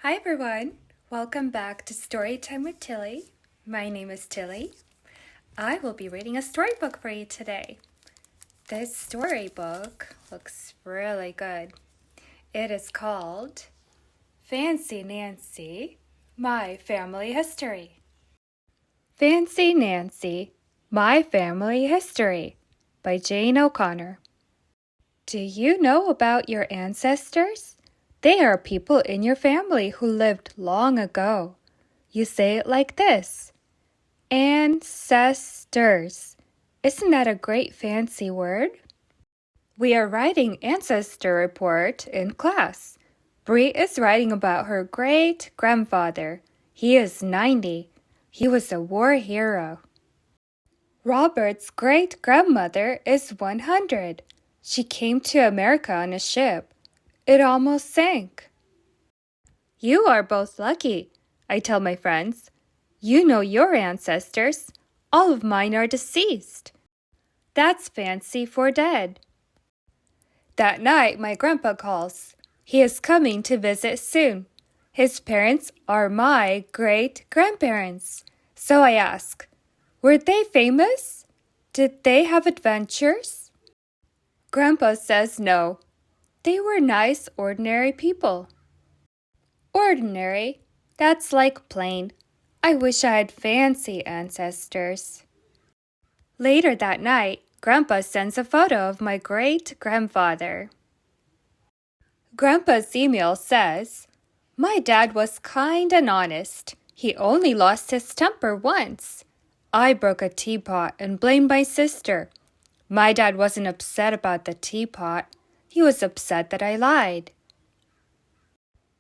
Hi everyone, welcome back to Storytime with Tilly. My name is Tilly. I will be reading a storybook for you today. This storybook looks really good. It is called Fancy Nancy, My Family History. Fancy Nancy, My Family History by Jane O'Connor. Do you know about your ancestors? They are people in your family who lived long ago. You say it like this: ancestors. Isn't that a great fancy word? We are writing ancestor report in class. Bree is writing about her great-grandfather. He is 90. He was a war hero. Robert's great-grandmother is 100. She came to America on a ship. It almost sank. You are both lucky, I tell my friends. You know your ancestors. All of mine are deceased. That's fancy for dead. That night, my grandpa calls. He is coming to visit soon. His parents are my great-grandparents. So I ask, were they famous? Did they have adventures? Grandpa says no. They were nice, ordinary people. Ordinary? That's like plain. I wish I had fancy ancestors. Later that night, Grandpa sends a photo of my great-grandfather. Grandpa's email says, "My dad was kind and honest. He only lost his temper once. I broke a teapot and blamed my sister. My dad wasn't upset about the teapot. He was upset that I lied."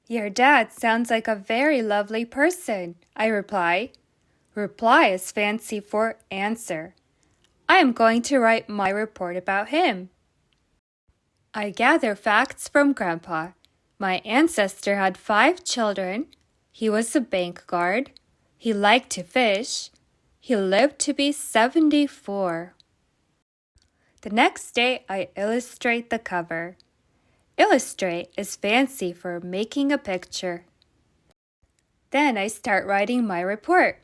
Your dad sounds like a very lovely person, I reply. Reply is fancy for answer. I am going to write my report about him. I gather facts from Grandpa. My ancestor had 5 children. He was a bank guard. He liked to fish. He lived to be 74. The next day, I illustrate the cover. Illustrate is fancy for making a picture. Then I start writing my report.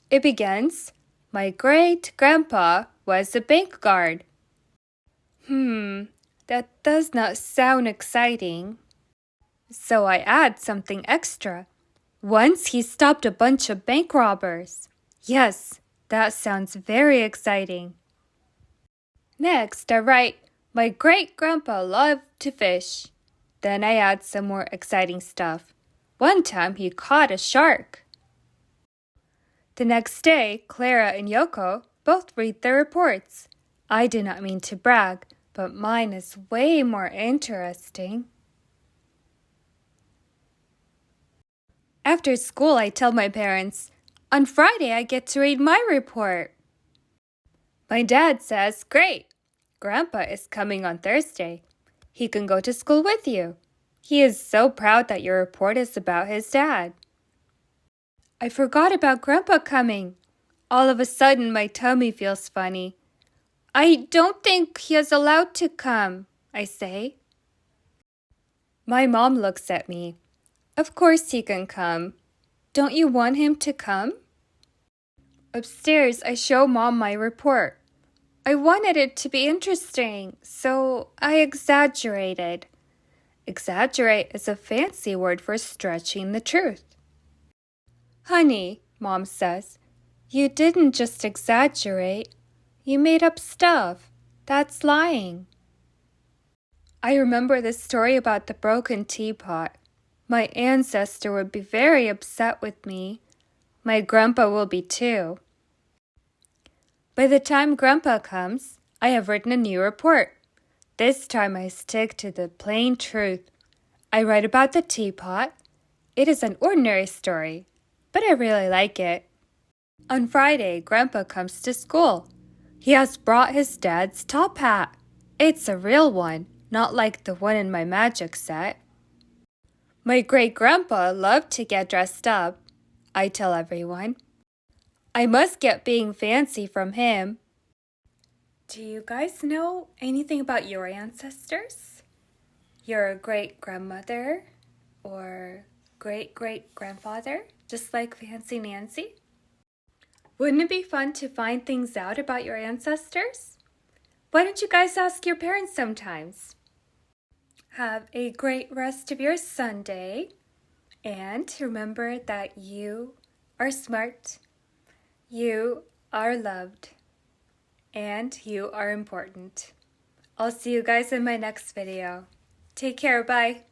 It begins, my great-grandpa was a bank guard. That does not sound exciting. So I add something extra. Once he stopped a bunch of bank robbers. Yes, that sounds very exciting. Next, I write, my great-grandpa loved to fish. Then I add some more exciting stuff. One time he caught a shark. The next day, Clara and Yoko both read their reports. I do not mean to brag, but mine is way more interesting. After school, I tell my parents, on Friday I get to read my report. My dad says, great, Grandpa is coming on Thursday. He can go to school with you. He is so proud that your report is about his dad. I forgot about Grandpa coming. All of a sudden, my tummy feels funny. I don't think he is allowed to come, I say. My mom looks at me. Of course he can come. Don't you want him to come? Upstairs, I show Mom my report. I wanted it to be interesting, so I exaggerated. Exaggerate is a fancy word for stretching the truth. Honey, Mom says, you didn't just exaggerate. You made up stuff. That's lying. I remember the story about the broken teapot. My ancestor would be very upset with me. My grandpa will be too. By the time Grandpa comes, I have written a new report. This time I stick to the plain truth. I write about the teapot. It is an ordinary story, but I really like it. On Friday, Grandpa comes to school. He has brought his dad's top hat. It's a real one, not like the one in my magic set. My great-grandpa loved to get dressed up, I tell everyone. I must get being fancy from him. Do you guys know anything about your ancestors? Your great-grandmother or great-great-grandfather, just like Fancy Nancy? Wouldn't it be fun to find things out about your ancestors? Why don't you guys ask your parents sometimes? Have a great rest of your Sunday, and remember that you are smart, you are loved, and you are important. I'll see you guys in my next video. Take care, bye.